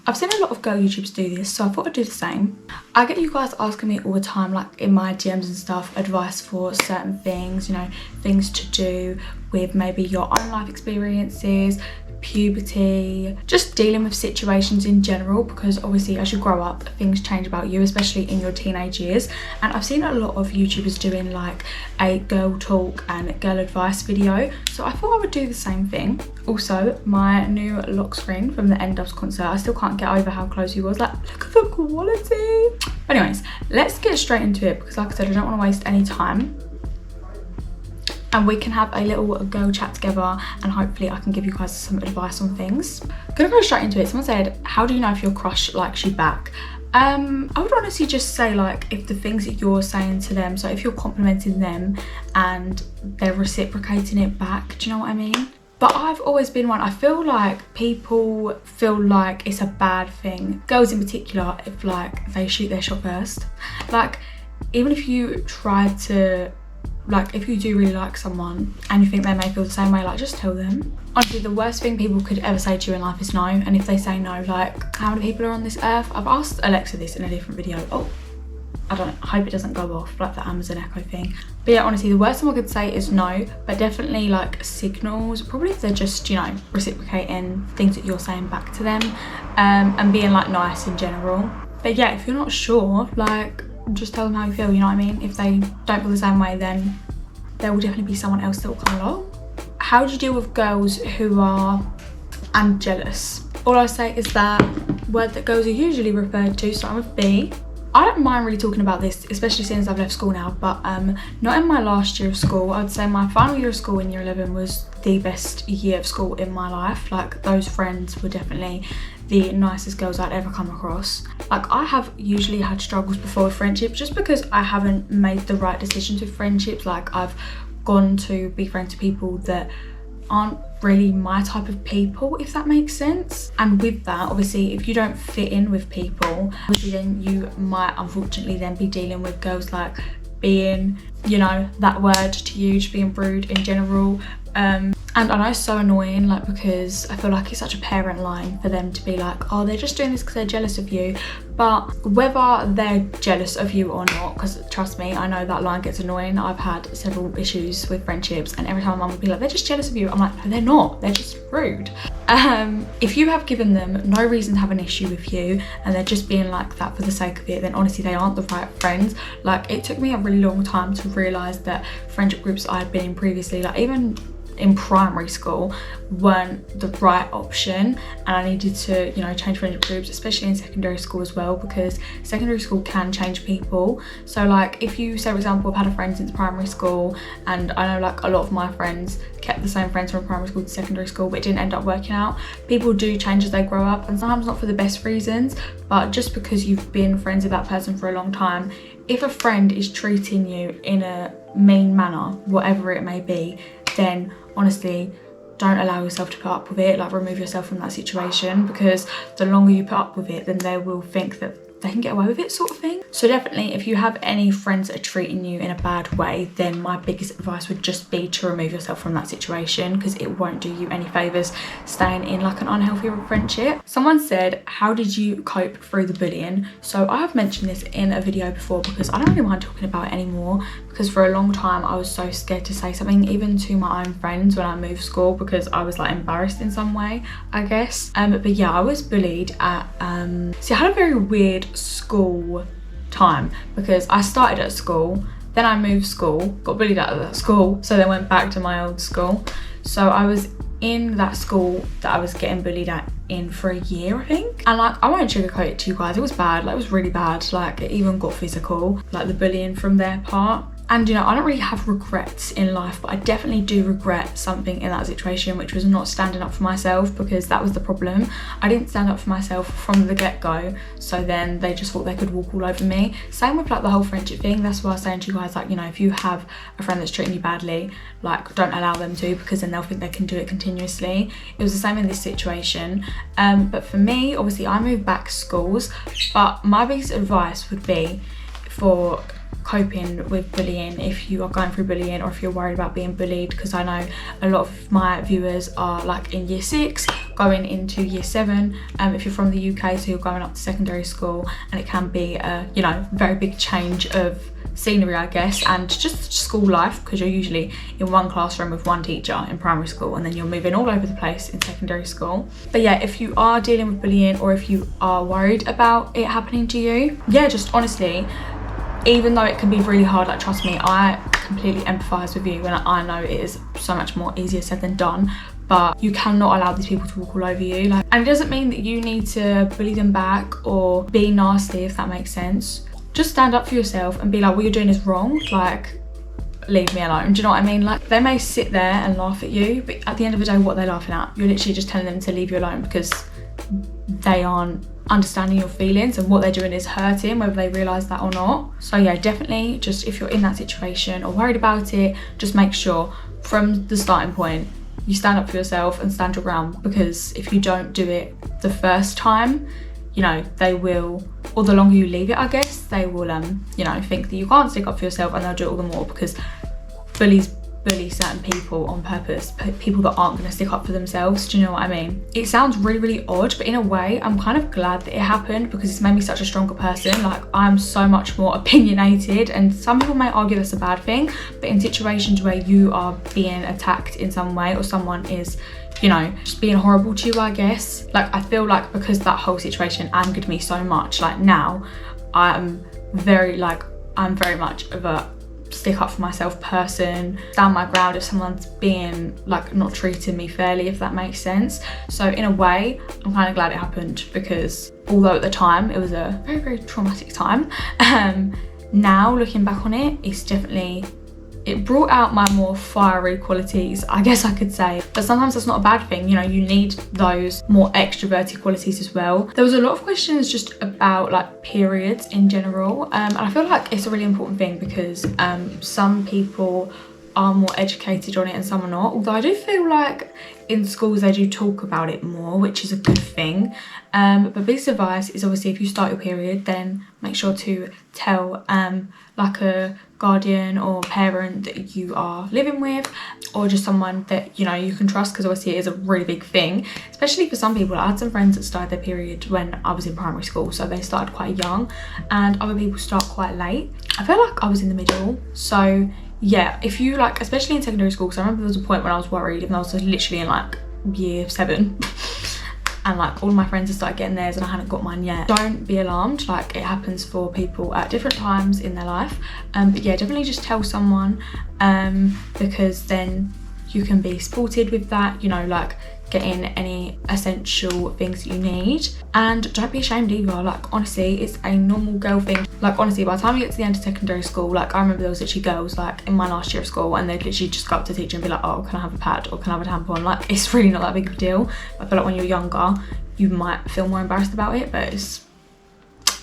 I've seen a lot of girl YouTubers do this, so I thought I'd do the same. I get you guys asking me all the time, like in my DMs and stuff, advice for certain things, you know, things to do with maybe your own life experiences, puberty, just dealing with situations in general, because obviously as you grow up things change about you, especially in your teenage years. And I've seen a lot of YouTubers doing like a girl talk and girl advice video, so I thought I would do the same thing. Also, my new lock screen from the N-Dubs concert, I still can't get over how close he was. Like, look at the quality. But anyways, let's get straight into it, because like I said, I don't want to waste any time, and we can have a little girl chat together, and hopefully I can give you guys some advice on things. Gonna go straight into it. Someone said, how do you know if your crush likes you back? I would honestly just say, like, if the things that you're saying to them, so if you're complimenting them and they're reciprocating it back, do you know what I mean? But I've always been one, I feel like people feel like it's a bad thing, girls in particular, if like they shoot their shot first. Like, even if you try to, like, if you do really like someone and you think they may feel the same way, like, just tell them. Honestly, the worst thing people could ever say to you in life is no. And if they say no, like, how many people are on this earth? I've asked Alexa this in a different video. Oh, I hope it doesn't go off, like the Amazon Echo thing. But yeah, honestly, the worst thing I could say is no, but definitely like signals, probably if they're just, you know, reciprocating things that you're saying back to them, and being like nice in general. But yeah, if you're not sure, like, just tell them how you feel, you know what I mean? If they don't feel the same way, then there will definitely be someone else that will come along. How do you deal with girls who are jealous? All I say is that word that girls are usually referred to, starting with B. I don't mind really talking about this, especially since I've left school now, but not in my last year of school. I would say my final year of school in year 11 was the best year of school in my life. Like, those friends were definitely the nicest girls I'd ever come across. Like, I have usually had struggles before with friendships just because I haven't made the right decisions with friendships. Like, I've gone to be friends with people that aren't really my type of people, if that makes sense. And with that, obviously, if you don't fit in with people, obviously then you might unfortunately then be dealing with girls like being, you know, that word to you, just being rude in general. And I know it's so annoying, like, because I feel like it's such a parent line for them to be like, oh, they're just doing this because they're jealous of you. But whether they're jealous of you or not, because trust me, I know that line gets annoying. I've had several issues with friendships, and every time my mum would be like, they're just jealous of you, I'm like, no, they're not, they're just rude. If you have given them no reason to have an issue with you and they're just being like that for the sake of it, then honestly they aren't the right friends. Like, it took me a really long time to realise that friendship groups I had been in previously, like even in primary school, weren't the right option, and I needed to, you know, change friendship groups, especially in secondary school as well, because secondary school can change people. So like, if you say, for example, I've had a friend since primary school, and I know like a lot of my friends kept the same friends from primary school to secondary school, but it didn't end up working out. People do change as they grow up, and sometimes not for the best reasons, but just because you've been friends with that person for a long time, if a friend is treating you in a mean manner, whatever it may be, then honestly, don't allow yourself to put up with it. Like, remove yourself from that situation, because the longer you put up with it, then they will think that they can get away with it, sort of thing. So definitely, if you have any friends that are treating you in a bad way, then my biggest advice would just be to remove yourself from that situation, because it won't do you any favors staying in like an unhealthy friendship. Someone said, how did you cope through the bullying? So I have mentioned this in a video before, because I don't really mind talking about it anymore, because for a long time I was so scared to say something, even to my own friends when I moved school, because I was like embarrassed in some way, I guess. But yeah, I was bullied at see, I had a very weird school time, because I started at school, then I moved school, got bullied out of that school, so then went back to my old school. So I was in that school that I was getting bullied at in for a year, I think. And like, I won't sugarcoat it to you guys, it was bad, like it was really bad. Like, it even got physical, like the bullying from their part. And you know, I don't really have regrets in life, but I definitely do regret something in that situation, which was not standing up for myself, because that was the problem. I didn't stand up for myself from the get-go, so then they just thought they could walk all over me. Same with like the whole friendship thing. That's why I was saying to you guys, like, you know, if you have a friend that's treating you badly, like, don't allow them to, because then they'll think they can do it continuously. It was the same in this situation. But for me, obviously I moved back schools, but my biggest advice would be for coping with bullying if you are going through bullying, or if you're worried about being bullied, because I know a lot of my viewers are like in year 6 going into year 7, if you're from the UK, so you're going up to secondary school, and it can be a, you know, very big change of scenery, I guess, and just school life, because you're usually in one classroom with one teacher in primary school, and then you're moving all over the place in secondary school. But yeah, if you are dealing with bullying, or if you are worried about it happening to you, yeah, just honestly, even though it can be really hard, like, trust me, I completely empathize with you, and I know it is so much more easier said than done, but you cannot allow these people to walk all over you. Like, and it doesn't mean that you need to bully them back or be nasty, if that makes sense. Just stand up for yourself and be like, what you're doing is wrong, like, leave me alone. Do you know what I mean? Like, they may sit there and laugh at you, but at the end of the day, what are they laughing at? You're literally just telling them to leave you alone, because they aren't understanding your feelings, and what they're doing is hurting, whether they realise that or not. So yeah, definitely, just if you're in that situation or worried about it, just make sure from the starting point you stand up for yourself and stand your ground, because if you don't do it the first time, you know, they will, or the longer you leave it, I guess, they will you know, think that you can't stick up for yourself, and they'll do it all the more, because bullies bully certain people on purpose, people that aren't going to stick up for themselves. Do you know what I mean? It sounds really, really odd, but in a way I'm kind of glad that it happened, because it's made me such a stronger person. Like, I'm so much more opinionated, and some people may argue that's a bad thing, but in situations where you are being attacked in some way, or someone is, you know, just being horrible to you, I guess, like, I feel like because that whole situation angered me so much, like, now I'm very much of a stick up for myself person, stand my ground if someone's being like not treating me fairly, if that makes sense. So in a way, I'm kind of glad it happened, because although at the time it was a very, very traumatic time, now looking back on it, it's definitely, it brought out my more fiery qualities, I guess I could say. But sometimes that's not a bad thing, you know, you need those more extroverted qualities as well. There was a lot of questions just about like periods in general, and I feel like it's a really important thing, because some people are more educated on it and some are not, although I do feel like in schools they do talk about it more, which is a good thing. But biggest advice is, obviously, if you start your period, then make sure to tell like a guardian or parent that you are living with, or just someone that, you know, you can trust, because obviously it is a really big thing, especially for some people. I had some friends that started their period when I was in primary school, so they started quite young, and other people start quite late. I feel like I was in the middle. So yeah, if you like, especially in secondary school, because I remember there was a point when I was worried, even though I was literally in like year 7 and like all of my friends had started getting theirs and I hadn't got mine yet. Don't be alarmed, like, it happens for people at different times in their life, but yeah, definitely just tell someone, because then you can be supported with that, you know, like getting any essential things that you need. And don't be ashamed either, like, honestly, it's a normal girl thing. Like, honestly, by the time you get to the end of secondary school, like, I remember there was literally girls like in my last year of school, and they'd literally just go up to the teacher and be like, oh, can I have a pad, or can I have a tampon? Like, it's really not that big of a deal. I feel like when you're younger you might feel more embarrassed about it, but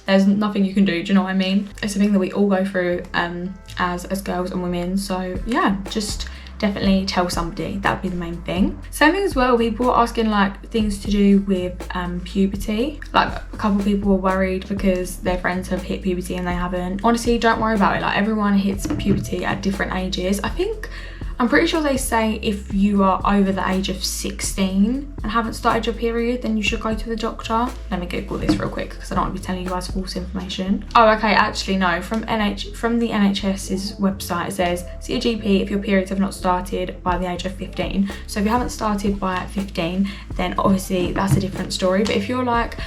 there's nothing you can do. Do you know what I mean? It's a thing that we all go through as girls and women. So yeah, just definitely tell somebody. That would be the main thing. Same thing as well, people were asking like things to do with puberty. Like, a couple of people were worried because their friends have hit puberty and they haven't. Honestly, don't worry about it. Like, everyone hits puberty at different ages. I'm pretty sure they say if you are over the age of 16 and haven't started your period, then you should go to the doctor. Let me Google this real quick, because I don't want to be telling you guys false information. Oh, okay, actually no, from the NHS's website, it says see a GP if your periods have not started by the age of 15. So if you haven't started by 15, then obviously that's a different story. But if you're like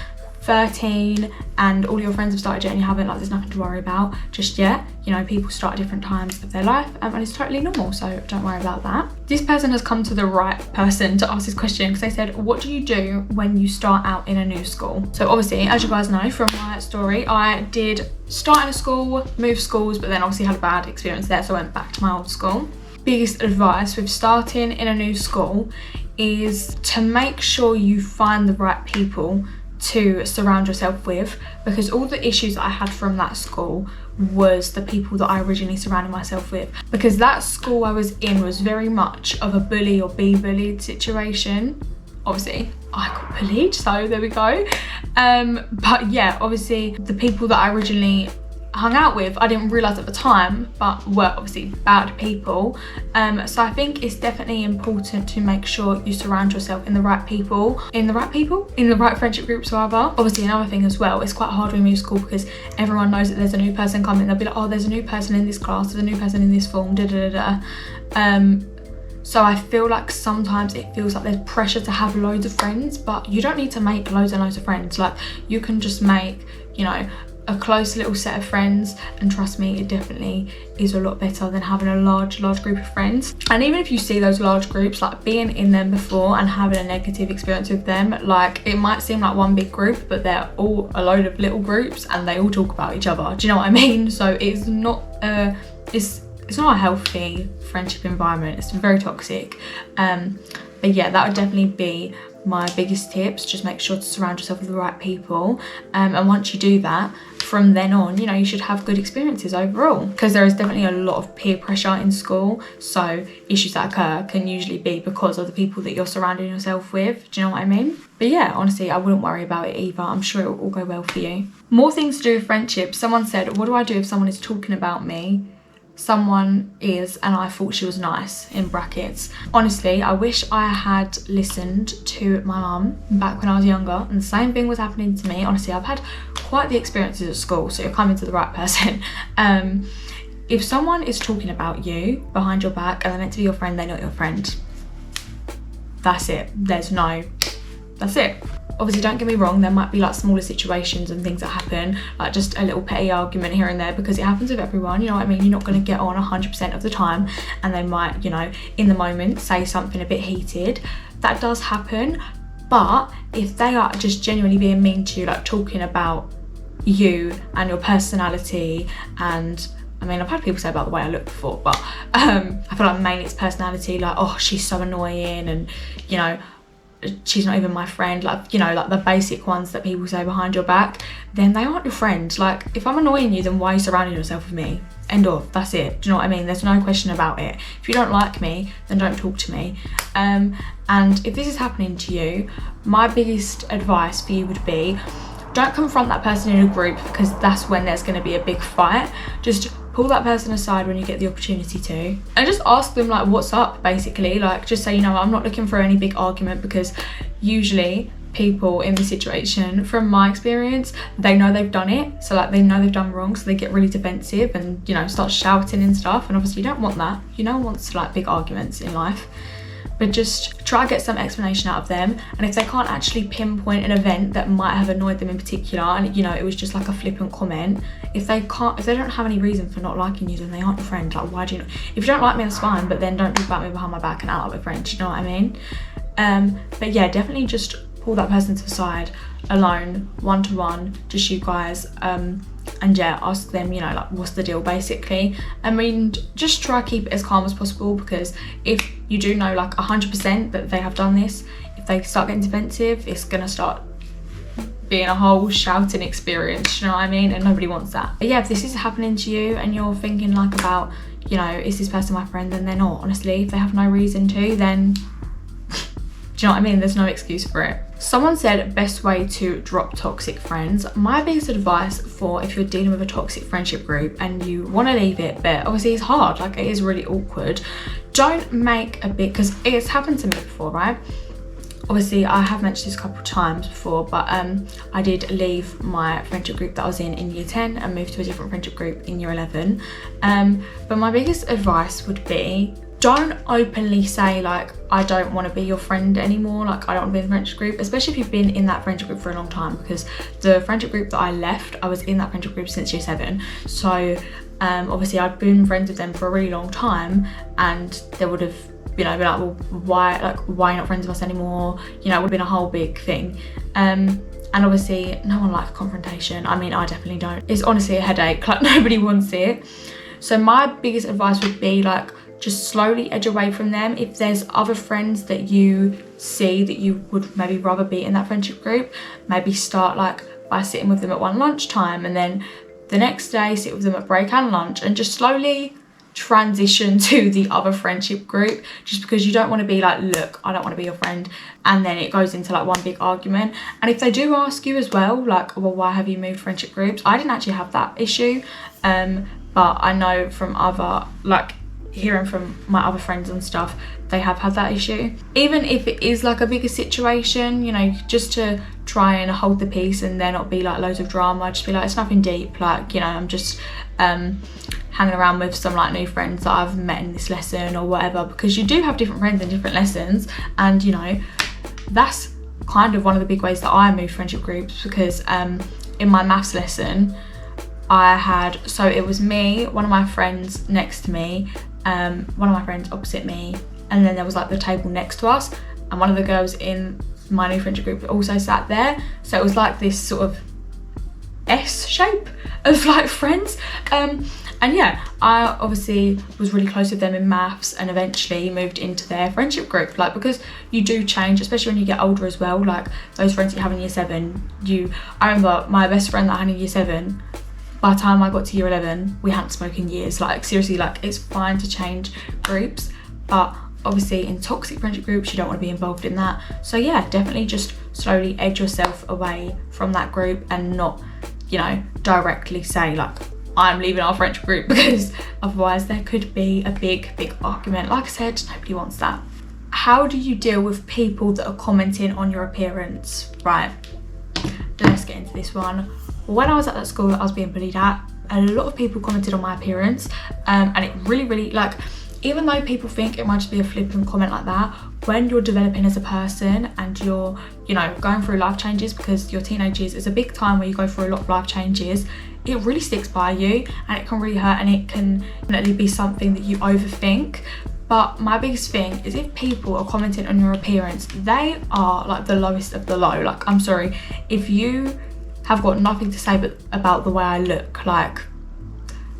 13 and all your friends have started yet and you haven't, like, there's nothing to worry about just yet. You know, people start at different times of their life, and it's totally normal, so don't worry about that. This person has come to the right person to ask this question, because they said, what do you do when you start out in a new school? So obviously, as you guys know from my story, I did start in a school, move schools, but then obviously had a bad experience there, so I went back to my old school. Biggest advice with starting in a new school is to make sure you find the right people to surround yourself with, because all the issues that I had from that school was the people that I originally surrounded myself with, because that school I was in was very much of a bully or be bullied situation. Obviously I got bullied, so there we go. But yeah, obviously the people that I originally hung out with, I didn't realise at the time, but were obviously bad people. So I think it's definitely important to make sure you surround yourself in the right people, in the right friendship groups rather. Obviously another thing as well, it's quite hard when you move to school because everyone knows that there's a new person coming. They'll be like, oh, there's a new person in this class, there's a new person in this form, da da da da. So I feel like sometimes it feels like there's pressure to have loads of friends, but you don't need to make loads and loads of friends. Like, you can just make, you know, a close little set of friends, and trust me, it definitely is a lot better than having a large group of friends. And even if you see those large groups, like being in them before and having a negative experience with them, like it might seem like one big group, but they're all a load of little groups and they all talk about each other. Do you know what I mean? So it's not it's not a healthy friendship environment. It's very toxic. But yeah, that would definitely be my biggest tips. Just make sure to surround yourself with the right people, and once you do that, from then on, you know, you should have good experiences overall, because there is definitely a lot of peer pressure in school. So issues that occur can usually be because of the people that you're surrounding yourself with. Do you know what I mean? But yeah, honestly, I wouldn't worry about it either. I'm sure it will all go well for you. More things to do with friendships. Someone said, what do I do if someone is talking about me? Someone is, and I thought she was nice, in brackets. Honestly, I wish I had listened to my mum back when I was younger, and the same thing was happening to me. Honestly, I've had quite the experiences at school, so you're coming to the right person. If someone is talking about you behind your back and they're meant to be your friend, they're not your friend. That's it. That's it. Obviously, don't get me wrong, there might be like smaller situations and things that happen, like just a little petty argument here and there, because it happens with everyone, you know what I mean? You're not going to get on 100% of the time, and they might, you know, in the moment say something a bit heated. That does happen. But if they are just genuinely being mean to you, like talking about you and your personality, and I mean, I've had people say about the way I look before, but I feel like mainly it's personality, like, oh, she's so annoying, and, you know, she's not even my friend, like, you know, like the basic ones that people say behind your back, then they aren't your friend. Like, if I'm annoying you, then why are you surrounding yourself with me? End of. That's it. Do you know what I mean? There's no question about it. If you don't like me, then don't talk to me. And if this is happening to you, my biggest advice for you would be, don't confront that person in a group, because that's when there's going to be a big fight. Just pull that person aside when you get the opportunity to, and just ask them, like, what's up, basically. Like, just say, you know, I'm not looking for any big argument, because usually people in this situation, from my experience, they know they've done it. So like, they know they've done wrong, so they get really defensive and, you know, start shouting and stuff. And obviously you don't want that. You don't want like big arguments in life. But just try to get some explanation out of them. And if they can't actually pinpoint an event that might have annoyed them in particular, and, you know, it was just like a flippant comment, if they don't have any reason for not liking you, then they aren't your friend. Like, why do you not? If you don't like me, that's fine, but then don't talk about me behind my back and act like we're friends. You know what I mean? But yeah, definitely just pull that person to the side, alone, one-to-one, just you guys, and yeah, ask them, you know, like, what's the deal, basically. I mean, just try to keep it as calm as possible, because if you do know like 100% that they have done this, if they start getting defensive, it's gonna start being a whole shouting experience, you know what I mean? And nobody wants that. But yeah, if this is happening to you and you're thinking like about, you know, is this person my friend, then they're not. Honestly, if they have no reason to, then do you know what I mean? There's no excuse for it. Someone said best way to drop toxic friends. My biggest advice for if you're dealing with a toxic friendship group and you want to leave it, but obviously it's hard, like it is really awkward, don't make a big, because it's happened to me before, right? Obviously I have mentioned this a couple of times before, but I did leave my friendship group that I was in year 10 and moved to a different friendship group in year 11. But my biggest advice would be, don't openly say like, I don't want to be your friend anymore, like I don't want to be in the friendship group, especially if you've been in that friendship group for a long time, because the friendship group that I left, I was in that friendship group since year 7. So obviously I'd been friends with them for a really long time, and they would have, you know, been like, well, why are you not friends with us anymore? You know, it would have been a whole big thing. And obviously no one likes confrontation. I mean, I definitely don't. It's honestly a headache, like nobody wants it. So my biggest advice would be like, just slowly edge away from them. If there's other friends that you see that you would maybe rather be in that friendship group, maybe start like by sitting with them at one lunchtime, and then the next day sit with them at break and lunch, and just slowly transition to the other friendship group, just because you don't want to be like, look, I don't want to be your friend, and then it goes into like one big argument. And if they do ask you as well, like, well, why have you moved friendship groups? I didn't actually have that issue, but I know from other, like, hearing from my other friends and stuff, they have had that issue. Even if it is like a bigger situation, you know, just to try and hold the peace and there not be like loads of drama, just be like, it's nothing deep, like, you know, I'm just hanging around with some like new friends that I've met in this lesson or whatever, because you do have different friends in different lessons. And you know, that's kind of one of the big ways that I moved friendship groups, because in my maths lesson I had, so it was me, one of my friends next to me, one of my friends opposite me, and then there was like the table next to us, and one of the girls in my new friendship group also sat there. So it was like this sort of S shape of like friends, and yeah, I obviously was really close with them in maths and eventually moved into their friendship group, like, because you do change, especially when you get older as well. Like those friends you have in year 7, I remember my best friend that I had in year 7, by the time I got to year 11 we hadn't spoken in years. Like seriously, like, it's fine to change groups, but obviously in toxic friendship groups you don't want to be involved in that. So yeah, definitely just slowly edge yourself away from that group and not, you know, directly say like, I'm leaving our friendship group, because otherwise there could be a big argument. Like I said, nobody wants that. How do you deal with people that are commenting on your appearance? Right, let's get into this one. When I was at that school that I was being bullied at, a lot of people commented on my appearance, and it really, like, even though people think it might just be a flippant comment like that, when you're developing as a person and you're, you know, going through life changes, because your teenage years is a big time where you go through a lot of life changes, it really sticks by you and it can really hurt, and it can definitely be something that you overthink. But my biggest thing is, if people are commenting on your appearance, they are like the lowest of the low. Like, I'm sorry, if you have got nothing to say about the way I look, like,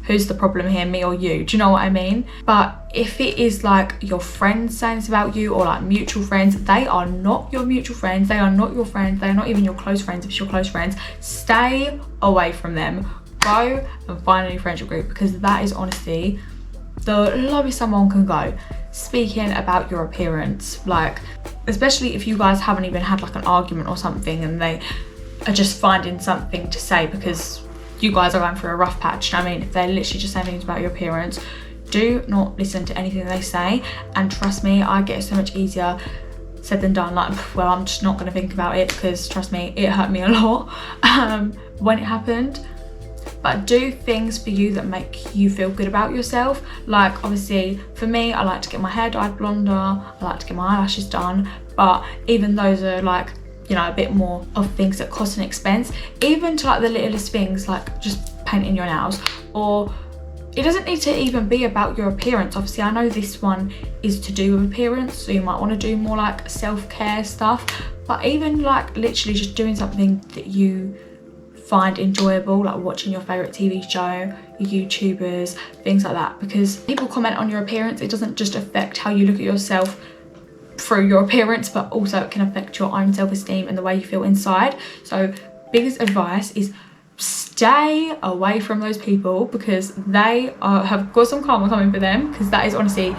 who's the problem here, me or you? Do you know what I mean? But if it is like your friends saying this about you, or like mutual friends, they are not your mutual friends, they are not your friends, they are not even your close friends. If it's your close friends, stay away from them. Go and find a new friendship group, because that is honestly the lowest someone can go. Speaking about your appearance, like, especially if you guys haven't even had like an argument or something and they are just finding something to say because you guys are going through a rough patch. You know what I mean? If they're literally just saying things about your appearance, do not listen to anything they say. And trust me, I get it so much easier said than done. Like, well, I'm just not going to think about it, because trust me, it hurt me a lot when it happened. But do things for you that make you feel good about yourself. Like, obviously for me, I like to get my hair dyed blonder, I like to get my eyelashes done, but even those are like, you know, a bit more of things that cost an expense. Even to like the littlest things, like just painting your nails, or it doesn't need to even be about your appearance. Obviously I know this one is to do with appearance, so you might want to do more like self-care stuff, but even like literally just doing something that you find enjoyable, like watching your favorite TV show, your YouTubers, things like that. Because people comment on your appearance, it doesn't just affect how you look at yourself through your appearance, but also it can affect your own self-esteem and the way you feel inside. So biggest advice is stay away from those people, because they have got some karma coming for them, because that is honestly,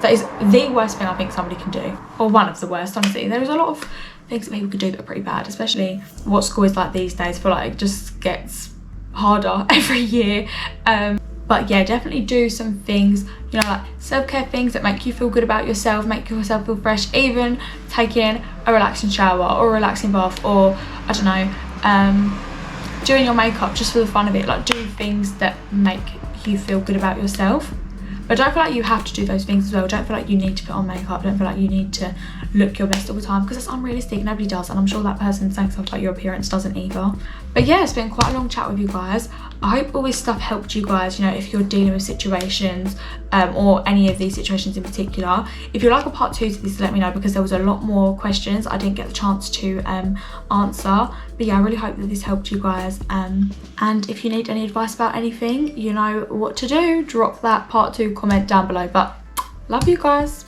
that is the worst thing I think somebody can do, or one of the worst. Honestly, there is a lot of things that people can do that are pretty bad, especially what school is like these days. I feel like it just gets harder every year. But yeah, definitely do some things, you know, like self-care things that make you feel good about yourself, make yourself feel fresh. Even taking a relaxing shower or a relaxing bath, or I don't know, doing your makeup just for the fun of it. Like, do things that make you feel good about yourself. But don't feel like you have to do those things as well. Don't feel like you need to put on makeup. Don't feel like you need to look your best all the time, because it's unrealistic. Nobody does, and I'm sure that person saying stuff like your appearance doesn't either. But yeah, it's been quite a long chat with you guys. I hope all this stuff helped you guys, you know, if you're dealing with situations or any of these situations in particular. If you'd like a part 2 to this, let me know, because there was a lot more questions I didn't get the chance to answer. But yeah, I really hope that this helped you guys. And if you need any advice about anything, you know what to do. Drop that part 2 comment down below. But love you guys.